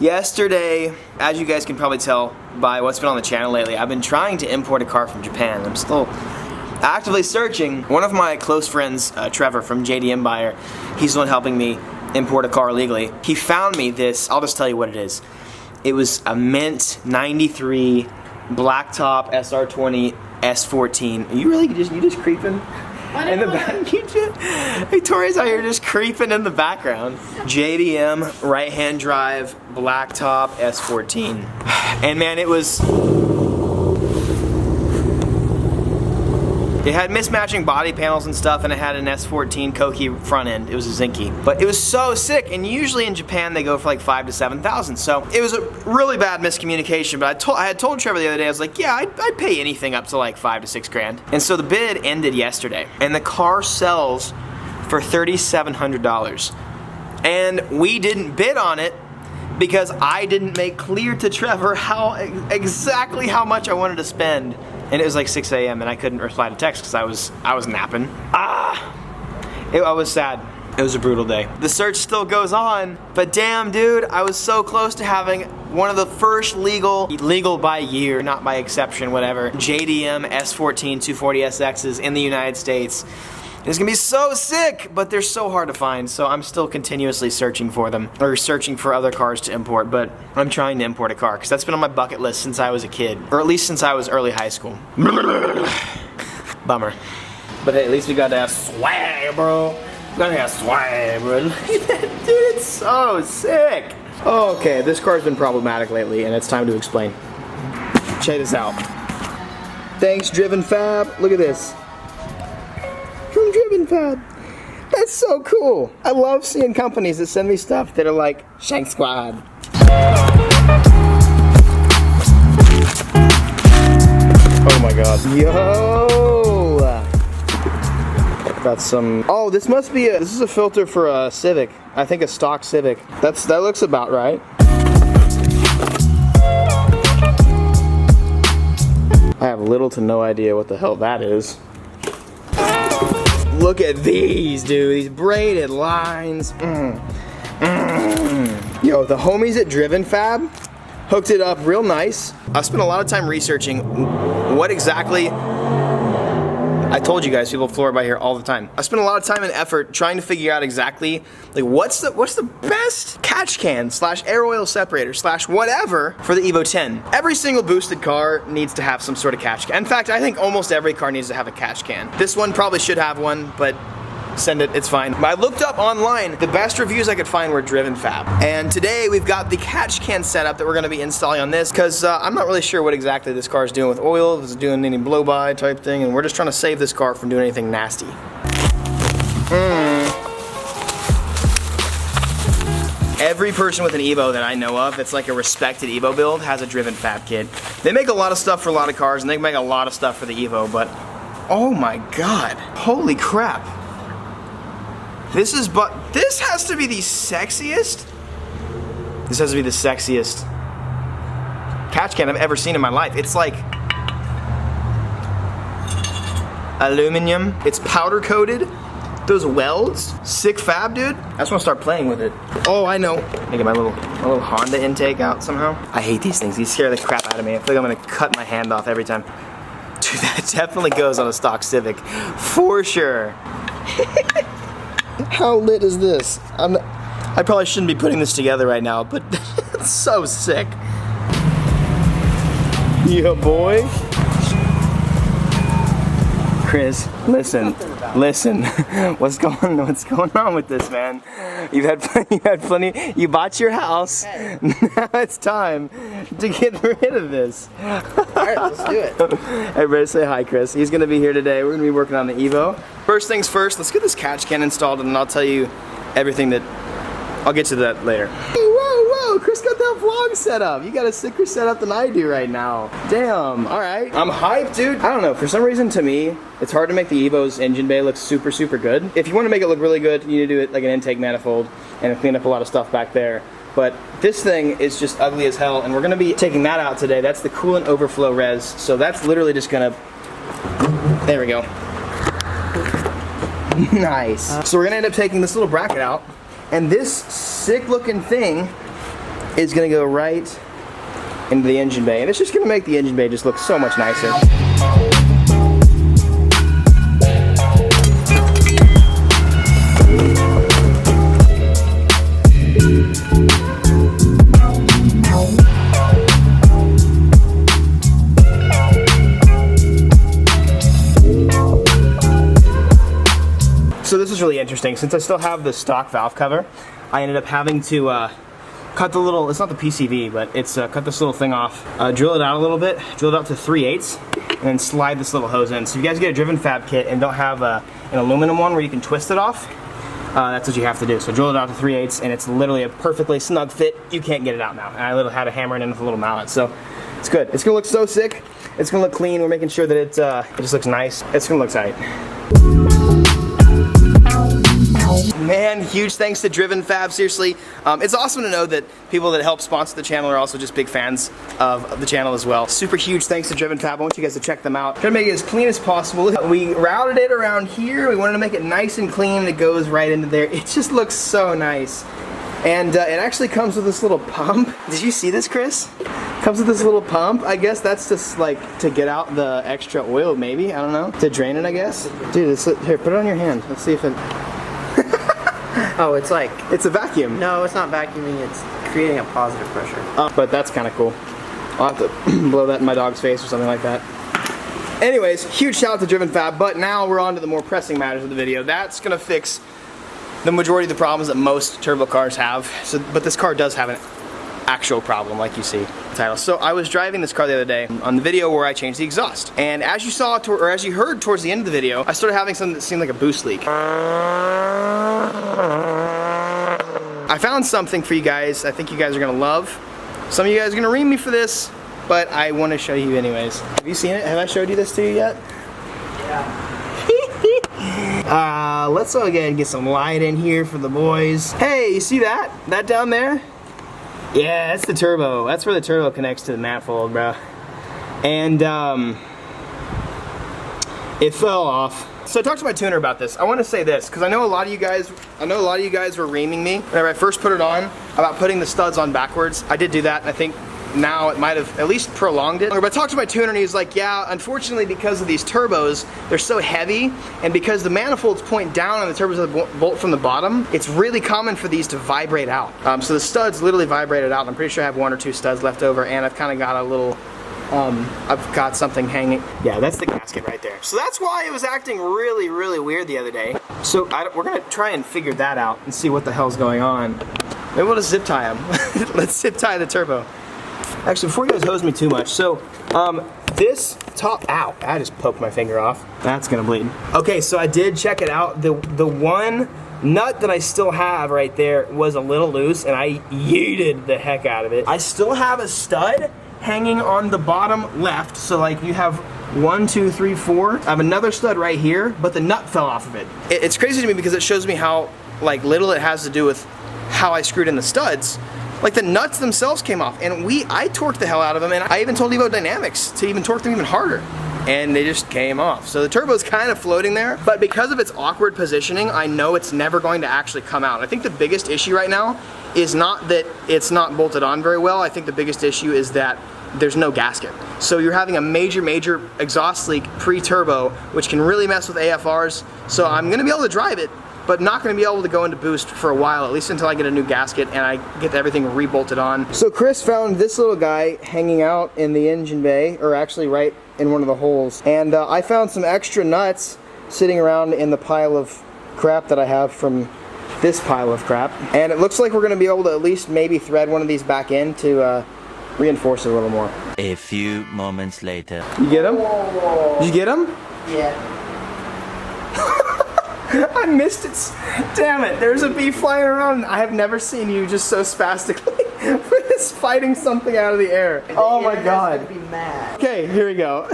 Yesterday, as you guys can probably tell by what's been on the channel lately, I've been trying to import a car from Japan. I'm still actively searching. One of my close friends, Trevor from JDM Buyer, he's the one helping me import a car legally. He found me this, I'll just tell you what it is. It was a mint 93 blacktop SR20 S14. You just creeping? In the back, Victoria's out here just creeping in the background. JDM right-hand drive blacktop S14, and man, it had mismatching body panels and stuff, and it had an S14 Koki front end. It was a Zinky, but it was so sick. And usually in Japan they go for like 5,000 to 7,000. So it was a really bad miscommunication. But I had told Trevor the other day, I was like, yeah, I'd pay anything up to like 5 to 6 grand. And so the bid ended yesterday, and the car sells for $3,700. And we didn't bid on it because I didn't make clear to Trevor exactly how much I wanted to spend. And it was like 6 a.m. and I couldn't reply to text because I was napping. I was sad. It was a brutal day. The search still goes on, but damn dude, I was so close to having one of the first legal by year, not by exception, whatever, JDM S14 240SXs in the United States. It's gonna be so sick, but they're so hard to find, so I'm still continuously searching for them, or searching for other cars to import, but I'm trying to import a car, because that's been on my bucket list since I was a kid, or at least since I was early high school. Bummer. But hey, at least we got to have swag, bro. We gotta have swag, bro. Look at that, dude, it's so sick. Okay, this car's been problematic lately, and it's time to explain. Check this out. Thanks, Driven Fab. Look at this. From Driven Fab. That's so cool. I love seeing companies that send me stuff that are like, Shank Squad. Oh my god. Yo! That's some, oh, this must be this is a filter for a Civic. I think a stock Civic. That looks about right. I have little to no idea what the hell that is. Look at these, dude. These braided lines. Yo, the homies at Driven Fab hooked it up real nice. I spent a lot of time researching what exactly. I told you guys, people floor by here all the time. I spent a lot of time and effort trying to figure out exactly like what's the best catch can / air oil separator / whatever for the Evo 10. Every single boosted car needs to have some sort of catch can. In fact, I think almost every car needs to have a catch can. This one probably should have one, but send it, it's fine. But I looked up online, the best reviews I could find were Driven Fab. And today we've got the catch can setup that we're gonna be installing on this, because I'm not really sure what exactly this car is doing with oil, if it's doing any blow-by type thing, and we're just trying to save this car from doing anything nasty. Every person with an Evo that I know of that's like a respected Evo build has a Driven Fab kit. They make a lot of stuff for a lot of cars, and they make a lot of stuff for the Evo, but oh my god, holy crap. This has to be the sexiest. This has to be the sexiest catch can I've ever seen in my life. It's like aluminum. It's powder coated. Those welds, sick fab, dude. I just want to start playing with it. Oh, I know. Let me get my little Honda intake out somehow. I hate these things. These scare the crap out of me. I feel like I'm gonna cut my hand off every time. Dude, that definitely goes on a stock Civic, for sure. How lit is this? I probably shouldn't be putting this together right now, but it's so sick. Yeah, boy. Chris, listen. What's going on with this, man? You had plenty. You bought your house. Hey. Now it's time to get rid of this. All right, let's do it. Everybody say hi, Chris. He's gonna be here today. We're gonna be working on the Evo. First things first, let's get this catch can installed, and then I'll tell you everything that. I'll get to that later. Whoa, Chris got that vlog set up. You got a sicker setup than I do right now. Damn, all right. I'm hyped, dude. I don't know, for some reason to me, it's hard to make the Evo's engine bay look super, super good. If you want to make it look really good, you need to do it like an intake manifold and clean up a lot of stuff back there. But this thing is just ugly as hell, and we're gonna be taking that out today. That's the coolant overflow res, so that's literally just gonna, there we go. Nice. So we're gonna end up taking this little bracket out, and this sick looking thing is gonna go right into the engine bay, and it's just gonna make the engine bay just look so much nicer. So this is really interesting. Since I still have the stock valve cover, I ended up having to cut the little, it's not the PCV, but it's cut this little thing off, drill it out a little bit, drill it out to 3/8, and then slide this little hose in. So if you guys get a driven fab kit and don't have an aluminum one where you can twist it off, that's what you have to do. So drill it out to 3/8, and it's literally a perfectly snug fit. You can't get it out now. And I literally had to hammer it in with a little mallet. So it's good. It's gonna look so sick. It's gonna look clean. We're making sure that it just looks nice. It's gonna look tight. Man, huge thanks to Driven Fab, seriously. It's awesome to know that people that help sponsor the channel are also just big fans of the channel as well. Super huge thanks to Driven Fab. I want you guys to check them out. Try to make it as clean as possible. We routed it around here. We wanted to make it nice and clean. It goes right into there. It just looks so nice. And it actually comes with this little pump. Did you see this, Chris? Comes with this little pump. I guess that's just like to get out the extra oil, maybe. I don't know. To drain it, I guess. Dude, here, put it on your hand. Let's see if it... Oh, it's like... It's a vacuum. No, it's not vacuuming, it's creating a positive pressure. But that's kind of cool. I'll have to blow that in my dog's face or something like that. Anyways, huge shout out to Driven Fab, but now we're on to the more pressing matters of the video. That's gonna fix the majority of the problems that most turbo cars have. But this car does have an actual problem, like you see in the title. So I was driving this car the other day on the video where I changed the exhaust. And as you saw, or as you heard towards the end of the video, I started having something that seemed like a boost leak. I found something for you guys I think you guys are gonna love. Some of you guys are gonna ream me for this, but I wanna show you anyways. Have you seen it? Have I showed you this to you yet? Yeah. Let's go ahead and get some light in here for the boys. Hey, you see that? That down there? Yeah, that's the turbo. That's where the turbo connects to the manifold, bro. And it fell off. So I talked to my tuner about this. I want to say this because I know a lot of you guys were reaming me whenever I first put it on about putting the studs on backwards. I did do that, and I think now it might have at least prolonged it. But I talked to my tuner and he's like, yeah, unfortunately because of these turbos, they're so heavy, and because the manifolds point down and the turbos bolt from the bottom, it's really common for these to vibrate out. So the studs literally vibrated out. I'm pretty sure I have 1 or 2 studs left over, and I've kind of got a little, I've got something hanging. Yeah, that's the gasket right there. So that's why it was acting really, really weird the other day. So we're gonna try and figure that out and see what the hell's going on. Maybe we'll just zip tie them. Let's zip tie the turbo. Actually, before you guys hose me too much, so this top, ow, I just poked my finger off. That's gonna bleed. Okay, so I did check it out. The one nut that I still have right there was a little loose, and I yeeted the heck out of it. I still have a stud hanging on the bottom left, so like you have 1, 2, 3, 4. I have another stud right here, but the nut fell off of it. It's crazy to me because it shows me how like little it has to do with how I screwed in the studs. Like the nuts themselves came off, and I torqued the hell out of them, and I even told Evo Dynamics to even torque them even harder, and they just came off. So the turbo's kind of floating there, but because of its awkward positioning, I know it's never going to actually come out. I think the biggest issue right now is not that it's not bolted on very well. I think the biggest issue is that there's no gasket. So you're having a major exhaust leak pre-turbo, which can really mess with AFRs. So I'm gonna be able to drive it, but not going to be able to go into boost for a while, at least until I get a new gasket and I get everything rebolted on. So Chris found this little guy hanging out in the engine bay, or actually right in one of the holes. And I found some extra nuts sitting around in the pile of crap that I have from this pile of crap. And it looks like we're going to be able to at least maybe thread one of these back in to reinforce it a little more. A few moments later. You get him? Did you get him? Yeah. I missed it. Damn it. There's a bee flying around. I have never seen you just so spastically just fighting something out of the air. Oh my god. Be mad. Okay, here we go.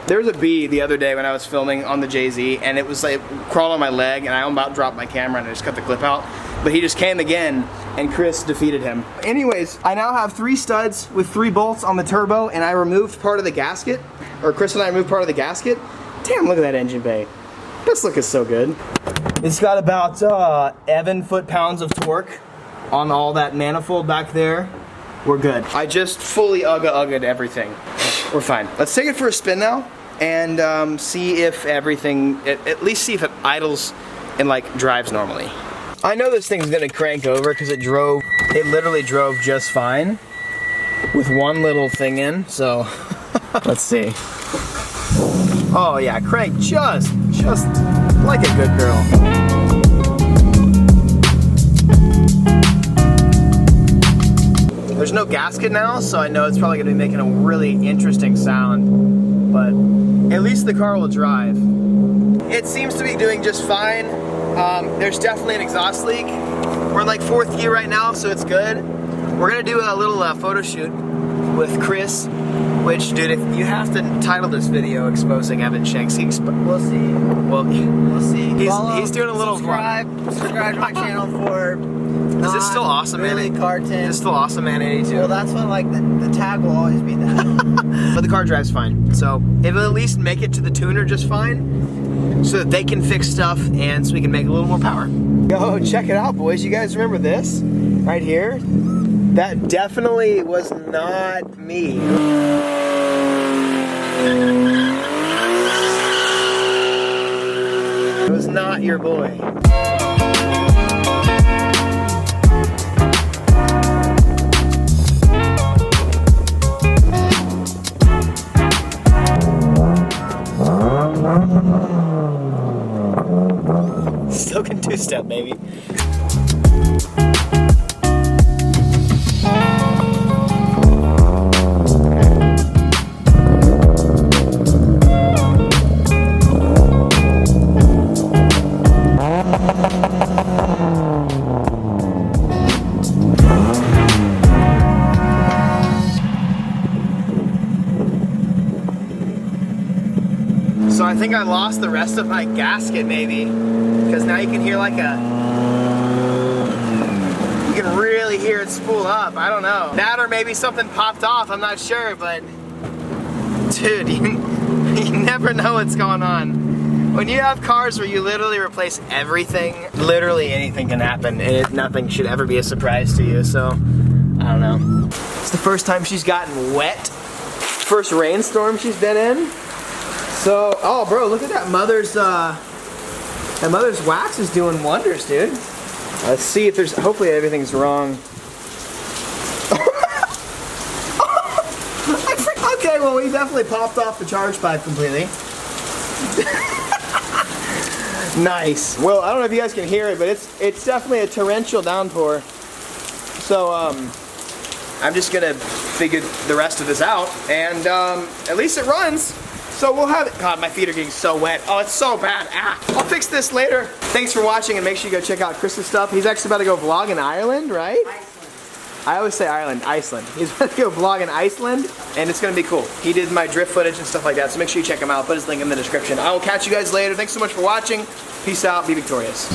There was a bee the other day when I was filming on the JZ, and it was like crawled on my leg, and I about dropped my camera and I just cut the clip out. But he just came again, and Chris defeated him. Anyways, I now have 3 studs with 3 bolts on the turbo, and I removed part of the gasket, or Chris and I removed part of the gasket. Damn, look at that engine bay. This look is so good. It's got about 11 foot-pounds of torque on all that manifold back there. We're good. I just fully ugga'd everything. We're fine. Let's take it for a spin now and see if everything, at least see if it idles and like drives normally. I know this thing's gonna crank over because it literally drove just fine with one little thing in, so let's see. Oh yeah, crank just like a good girl. There's no gasket now, so I know it's probably gonna be making a really interesting sound, but at least the car will drive. It seems to be doing just fine. There's definitely an exhaust leak. We're in like 4th gear right now, so it's good. We're gonna do a little photo shoot with Chris, which, dude, if you have to title this video exposing Evan Shanks, We'll see. Well, We'll see. he's doing a little subscribe to my channel for. Is this still awesome, really man? car Is tint. this still awesome, man? 82. Well, that's what like the tag will always be that. But the car drives fine, so it'll at least make it to the tuner just fine, so that they can fix stuff and so we can make a little more power. Yo, check it out, boys. You guys remember this right here? That definitely was not me. It was not your boy. Still can two-step, baby. So I think I lost the rest of my gasket maybe, because now you can hear like you can really hear it spool up. I don't know. That or maybe something popped off, I'm not sure, but dude, you never know what's going on. When you have cars where you literally replace everything, literally anything can happen, and nothing should ever be a surprise to you, so I don't know. It's the first time she's gotten wet. First rainstorm she's been in. So, oh bro, look at that mother's wax is doing wonders, dude. Let's see if there's, hopefully everything's wrong. Okay, well we definitely popped off the charge pipe completely. Nice. Well, I don't know if you guys can hear it, but it's definitely a torrential downpour. So, I'm just gonna figure the rest of this out, and at least it runs. So we'll have it. God, my feet are getting so wet. Oh, it's so bad. Ah. I'll fix this later. Thanks for watching, and make sure you go check out Chris's stuff. He's actually about to go vlog in Ireland, right? Iceland. I always say Ireland, Iceland. He's about to go vlog in Iceland, and it's gonna be cool. He did my drift footage and stuff like that, so make sure you check him out. Put his link in the description. I will catch you guys later. Thanks so much for watching. Peace out. Be victorious.